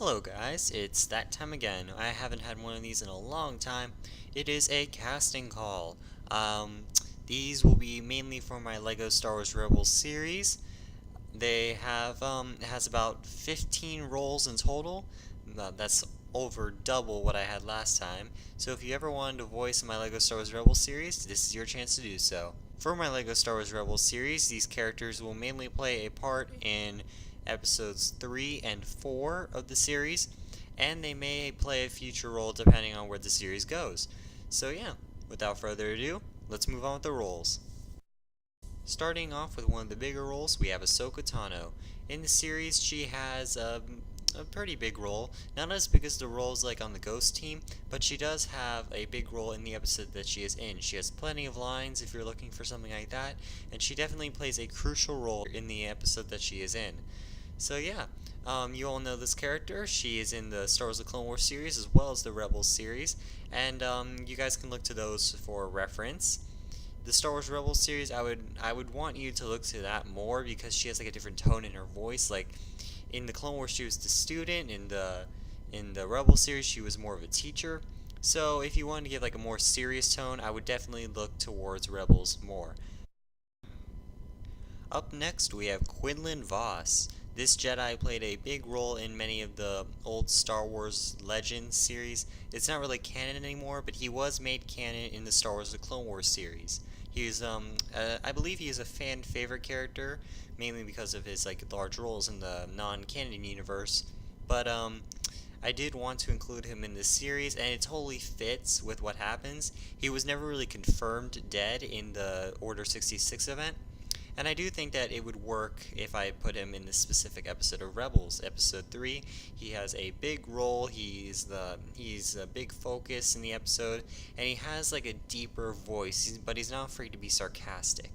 Hello guys, it's that time again. I haven't had one of these in a long time. It is a casting call. These will be mainly for my LEGO Star Wars Rebels series. They have, it has about 15 roles in total. That's over double what I had last time. So if you ever wanted to voice my LEGO Star Wars Rebels series, this is your chance to do so. For my LEGO Star Wars Rebels series, these characters will mainly play a part in episodes 3 and 4 of the series, and they may play a future role depending on where the series goes. So yeah, without further ado, let's move on with the roles. Starting off with one of the bigger roles, we have Ahsoka Tano. In the series, she has a pretty big role, not as big as the roles like on the Ghost team, but she does have a big role in the episode that she is in. She has plenty of lines if you're looking for something like that, and she definitely plays a crucial role in the episode that she is in. So yeah, you all know this character. She is in the Star Wars The Clone Wars series as well as the Rebels series, and you guys can look to those for reference. The Star Wars Rebels series, I would want you to look to that more because she has like a different tone in her voice. Like in the Clone Wars, she was the student. In the Rebels series, she was more of a teacher. So if you wanted to give like a more serious tone, I would definitely look towards Rebels more. Up next, we have Quinlan Voss. This Jedi played a big role in many of the old Star Wars Legends series. It's not really canon anymore, but he was made canon in the Star Wars The Clone Wars series. I believe he is a fan favorite character, mainly because of his like large roles in the non-canon universe. But I did want to include him in this series, and it totally fits with what happens. He was never really confirmed dead in the Order 66 event. And I do think that it would work if I put him in this specific episode of Rebels, episode 3. He has a big role, he's a big focus in the episode, and he has like a deeper voice, but he's not afraid to be sarcastic.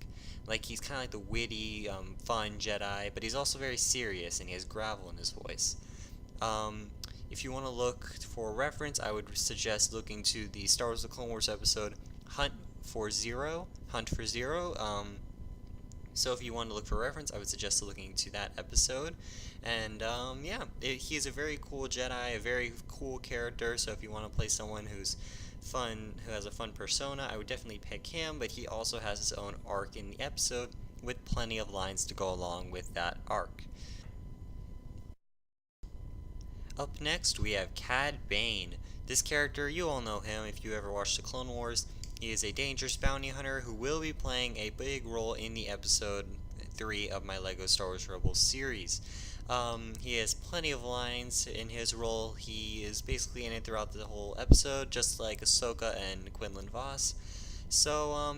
Like he's kind of like the witty, fun Jedi, but he's also very serious and he has gravel in his voice. If you want to look for reference, I would suggest looking to the Star Wars The Clone Wars episode Hunt for Ziro. So if you want to look for reference, I would suggest looking to that episode. And yeah, he is a very cool Jedi, a very cool character. So if you want to play someone who's fun, who has a fun persona, I would definitely pick him. But he also has his own arc in the episode with plenty of lines to go along with that arc. Up next, we have Cad Bane. This character, you all know him if you ever watched the Clone Wars. He is a dangerous bounty hunter who will be playing a big role in the episode 3 of my LEGO Star Wars Rebels series. He has plenty of lines in his role. He is basically in it throughout the whole episode, just like Ahsoka and Quinlan Voss. So,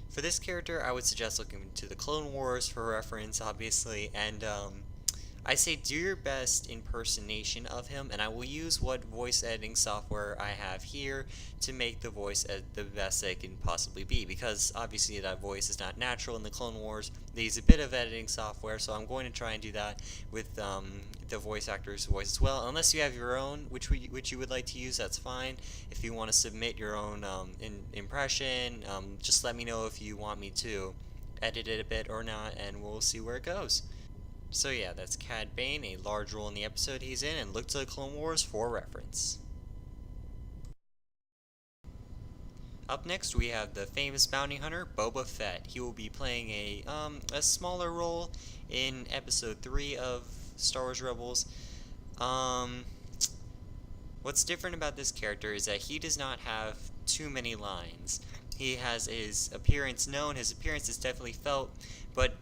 for this character, I would suggest looking to the Clone Wars for reference, obviously, and I say do your best impersonation of him, and I will use what voice editing software I have here to make the voice the best it can possibly be, because obviously that voice is not natural in the Clone Wars. They use a bit of editing software, so I'm going to try and do that with the voice actor's voice as well. Unless you have your own, which you would like to use, that's fine. If you want to submit your own impression, just let me know if you want me to edit it a bit or not, and we'll see where it goes. So yeah, that's Cad Bane, a large role in the episode he's in, and look to the Clone Wars for reference. Up next, we have the famous bounty hunter, Boba Fett. He will be playing a smaller role in episode 3 of Star Wars Rebels. What's different about this character is that he does not have too many lines. He has his appearance known, his appearance is definitely felt, but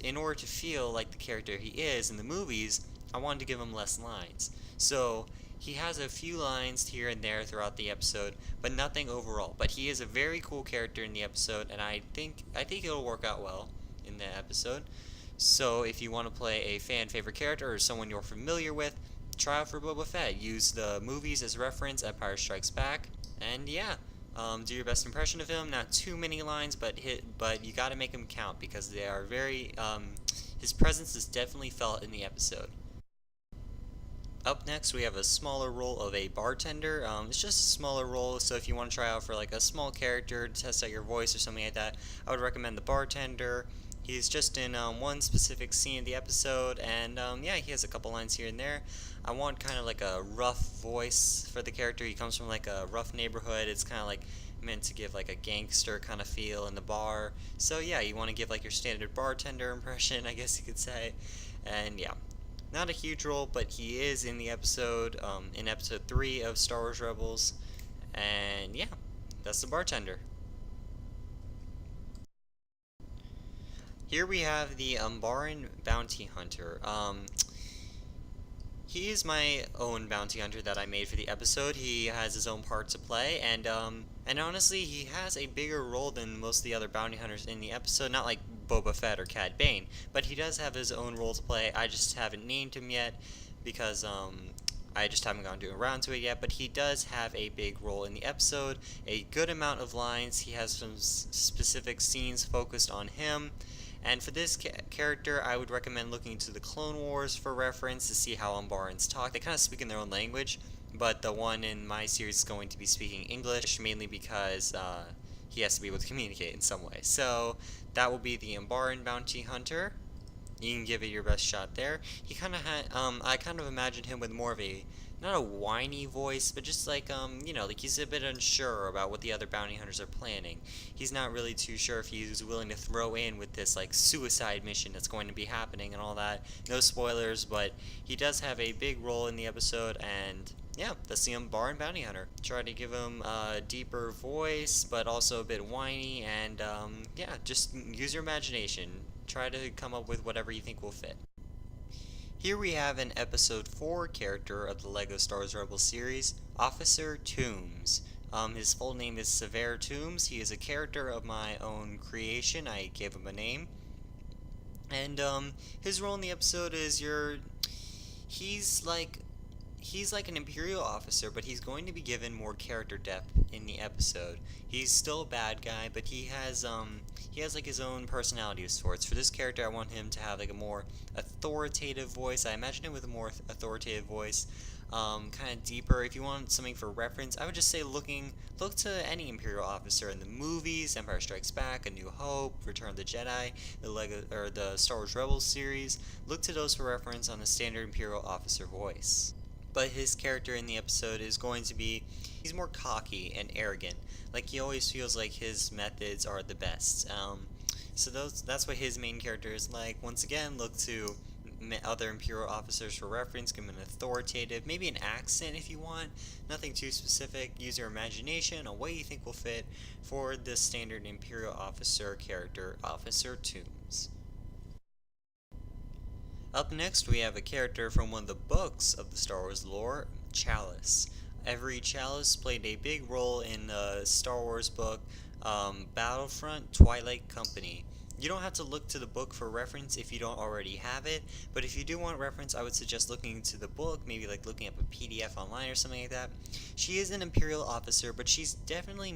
in order to feel like the character he is in the movies, I wanted to give him less lines. So he has a few lines here and there throughout the episode, but nothing overall. But he is a very cool character in the episode, and I think it'll work out well in the episode. So if you want to play a fan favorite character or someone you're familiar with, try out for Boba Fett. Use the movies as reference, Empire Strikes Back, and yeah. Do your best impression of him. Not too many lines, but you gotta make him count because they are very. His presence is definitely felt in the episode. Up next, we have a smaller role of a bartender. It's just a smaller role, so if you want to try out for like a small character to test out your voice or something like that, I would recommend the bartender. He's just in one specific scene of the episode, and yeah, he has a couple lines here and there. I want kind of like a rough voice for the character. He comes from like a rough neighborhood. It's kind of like meant to give like a gangster kind of feel in the bar. So yeah, you want to give like your standard bartender impression, I guess you could say. And yeah, not a huge role, but he is in the episode, in episode 3 of Star Wars Rebels. And yeah, that's the bartender. Here we have the Umbaran bounty hunter. He is my own bounty hunter that I made for the episode. He has his own part to play, and honestly, he has a bigger role than most of the other bounty hunters in the episode. Not like Boba Fett or Cad Bane, but he does have his own role to play. I just haven't named him yet because I just haven't gotten around to it yet. But he does have a big role in the episode. A good amount of lines. He has some specific scenes focused on him. And for this character, I would recommend looking to the Clone Wars for reference to see how Umbarans talk. They kind of speak in their own language, but the one in my series is going to be speaking English, mainly because he has to be able to communicate in some way. So that will be the Umbaran Bounty Hunter. You can give it your best shot there. He kind of had, I kind of imagined him with more of a, not a whiny voice, but just like, you know, like he's a bit unsure about what the other bounty hunters are planning. He's not really too sure if he's willing to throw in with this, like, suicide mission that's going to be happening and all that. No spoilers, but he does have a big role in the episode, and yeah, that's the Umbaran bounty hunter. Try to give him a deeper voice, but also a bit whiny, and yeah, just use your imagination. Try to come up with whatever you think will fit. Here we have an episode 4 character of the LEGO Star Wars Rebels series, Officer Toombs. His full name is Severe Toombs. He is a character of my own creation. I gave him a name. And his role in the episode is he's like an Imperial officer, but he's going to be given more character depth in the episode. He's still a bad guy, but he has like his own personality of sorts. For this character, I want him to have like a more authoritative voice. I imagine him with a more authoritative voice, kind of deeper. If you want something for reference, I would just say look to any Imperial officer in the movies, Empire Strikes Back, A New Hope, Return of the Jedi, the Star Wars Rebels series. Look to those for reference on the standard Imperial officer voice. But his character in the episode is going to be, he's more cocky and arrogant. Like, he always feels like his methods are the best. So that's what his main character is like. Once again, look to other Imperial officers for reference. Give him an authoritative, maybe an accent if you want. Nothing too specific. Use your imagination on what you think will fit for the standard Imperial officer character, Officer Toombs. Up next, we have a character from one of the books of the Star Wars lore, Chalis. Every Chalis played a big role in the Star Wars book, Battlefront Twilight Company. You don't have to look to the book for reference if you don't already have it, but if you do want reference, I would suggest looking to the book, maybe like looking up a PDF online or something like that. She is an Imperial officer, but she's definitely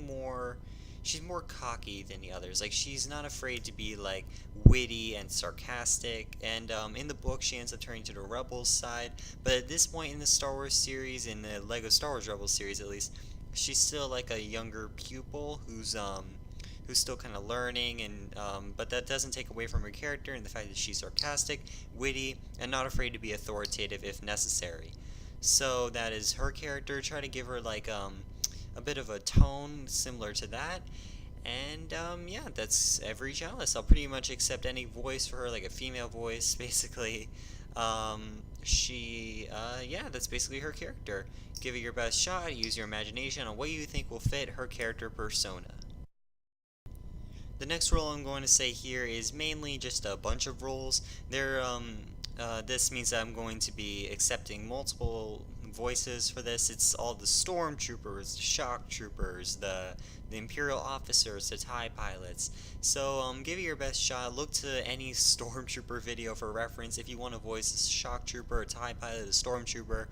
she's more cocky than the others. Like, she's not afraid to be like witty and sarcastic, and in the book she ends up turning to the Rebels side, but at this point in the Star Wars series, in the LEGO Star Wars Rebels series at least, she's still like a younger pupil who's still kind of learning, and but that doesn't take away from her character and the fact that she's sarcastic, witty, and not afraid to be authoritative if necessary. So that is her character. Try to give her like a bit of a tone similar to that, and yeah, that's every Chalice. I'll pretty much accept any voice for her, like a female voice, basically. Yeah, that's basically her character. Give it your best shot, use your imagination on what you think will fit her character persona. The next role I'm going to say here is mainly just a bunch of roles. This means that I'm going to be accepting multiple voices for this. It's all the Stormtroopers, the Shock Troopers, the Imperial officers, the TIE pilots. So give it your best shot. Look to any Stormtrooper video for reference. If you want to voice a Shock Trooper, a TIE pilot, a Stormtrooper,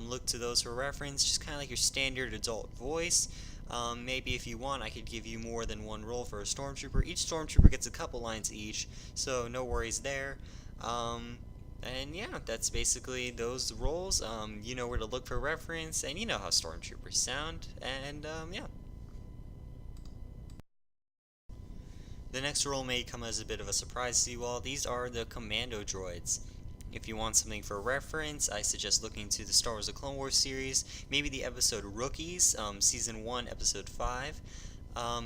look to those for reference. Just kind of like your standard adult voice. Maybe if you want, I could give you more than one role for a Stormtrooper. Each Stormtrooper gets a couple lines each, so no worries there. And yeah, that's basically those roles. You know where to look for reference, and you know how Stormtroopers sound, and yeah. The next role may come as a bit of a surprise to you all. These are the Commando droids. If you want something for reference, I suggest looking to the Star Wars: The Clone Wars series, maybe the episode Rookies, Season 1, Episode 5,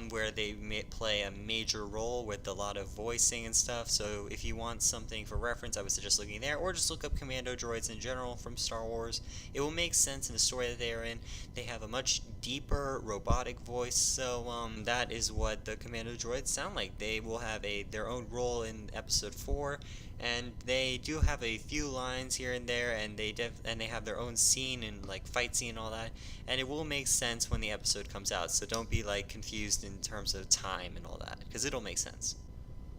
where they play a major role with a lot of voicing and stuff. So if you want something for reference, I would suggest looking there, or just look up Commando droids in general from Star Wars. It will make sense in the story that they are in. They have a much deeper robotic voice, so that is what the Commando droids sound like. They will have their own role in Episode 4, and they do have a few lines here and there, and they have their own scene and like fight scene and all that, and it will make sense when the episode comes out. So don't be like confused in terms of time and all that, because it'll make sense.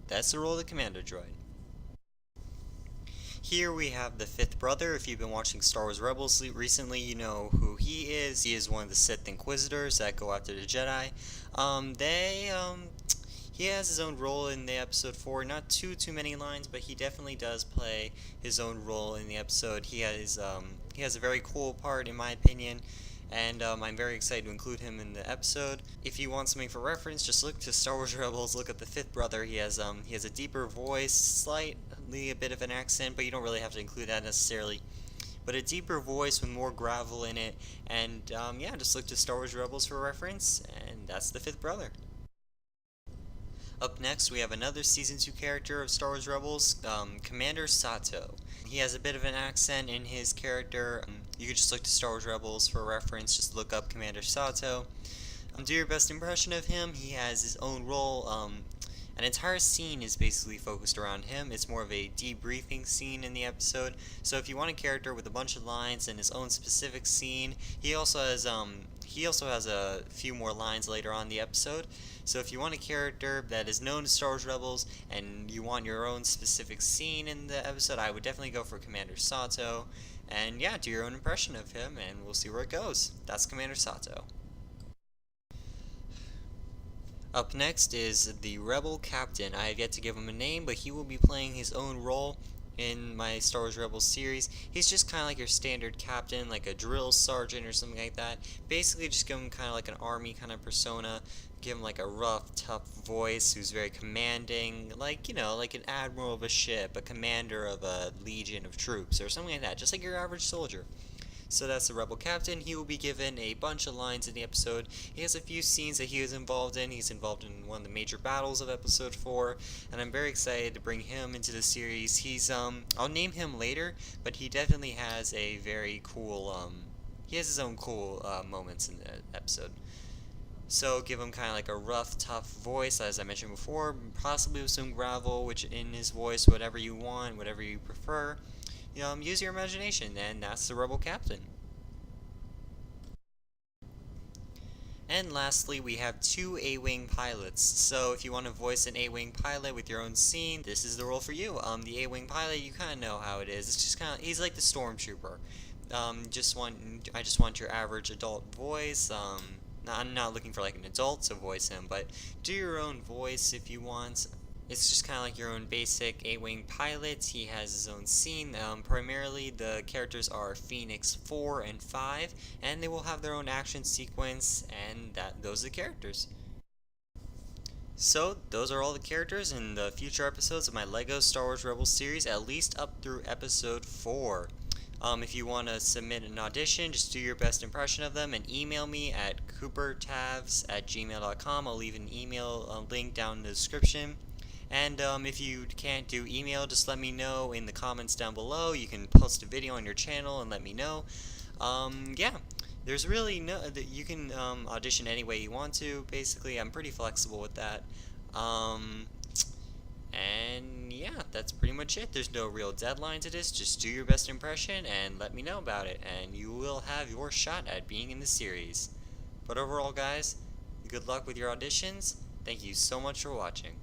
That's the role of the Commando droid. Here we have the fifth brother. If you've been watching Star Wars Rebels recently, you know who he is. He is one of the Sith Inquisitors that go after the Jedi. He has his own role in the episode 4, not too many lines, but he definitely does play his own role in the episode. He has a very cool part in my opinion, and I'm very excited to include him in the episode. If you want something for reference, just look to Star Wars Rebels, look at the fifth brother. He has a deeper voice, slightly a bit of an accent, but you don't really have to include that necessarily. But a deeper voice with more gravel in it, and yeah, just look to Star Wars Rebels for reference, and that's the fifth brother. Up next, we have another Season 2 character of Star Wars Rebels, Commander Sato. He has a bit of an accent in his character. You could just look to Star Wars Rebels for reference, just look up Commander Sato. Do your best impression of him. He has his own role. An entire scene is basically focused around him. It's more of a debriefing scene in the episode. So if you want a character with a bunch of lines and his own specific scene, he also has a few more lines later on in the episode. So if you want a character that is known to Star Wars Rebels and you want your own specific scene in the episode, I would definitely go for Commander Sato. And yeah, do your own impression of him and we'll see where it goes. That's Commander Sato. Up next is the Rebel Captain. I have yet to give him a name, but he will be playing his own role in my Star Wars Rebels series. He's just kind of like your standard captain, like a drill sergeant or something like that. Basically just give him kind of like an army kind of persona. Give him like a rough, tough voice who's very commanding, like, you know, like an admiral of a ship, a commander of a legion of troops, or something like that, just like your average soldier. So that's the Rebel Captain. He will be given a bunch of lines in the episode. He has a few scenes that he is involved in. He's involved in one of the major battles of episode 4, and I'm very excited to bring him into the series. He's, I'll name him later, but he definitely has a very cool, he has his own cool, moments in the episode. So give him kind of like a rough, tough voice, as I mentioned before, possibly with some gravel, which in his voice, whatever you want, whatever you prefer. Use your imagination, and that's the Rebel Captain. And lastly, we have 2 A-Wing pilots. So if you want to voice an A-Wing pilot with your own scene, this is the role for you. The A-Wing pilot, you kind of know how it is. It's just kind of, he's like the Stormtrooper. I just want your average adult voice. I'm not looking for like an adult to voice him, but do your own voice if you want. It's just kind of like your own basic A-Wing pilot. He has his own scene. Primarily, the characters are Phoenix 4 and 5, and they will have their own action sequence, and those are the characters. So, those are all the characters in the future episodes of my LEGO Star Wars Rebels series, at least up through episode 4. If you want to submit an audition, just do your best impression of them and email me at coopertavs@gmail.com. I'll leave an email link down in the description. And if you can't do email, just let me know in the comments down below. You can post a video on your channel and let me know. Yeah, there's really you can audition any way you want to. Basically, I'm pretty flexible with that. And yeah, that's pretty much it. There's no real deadline to this. Just do your best impression and let me know about it, and you will have your shot at being in the series. But overall, guys, good luck with your auditions. Thank you so much for watching.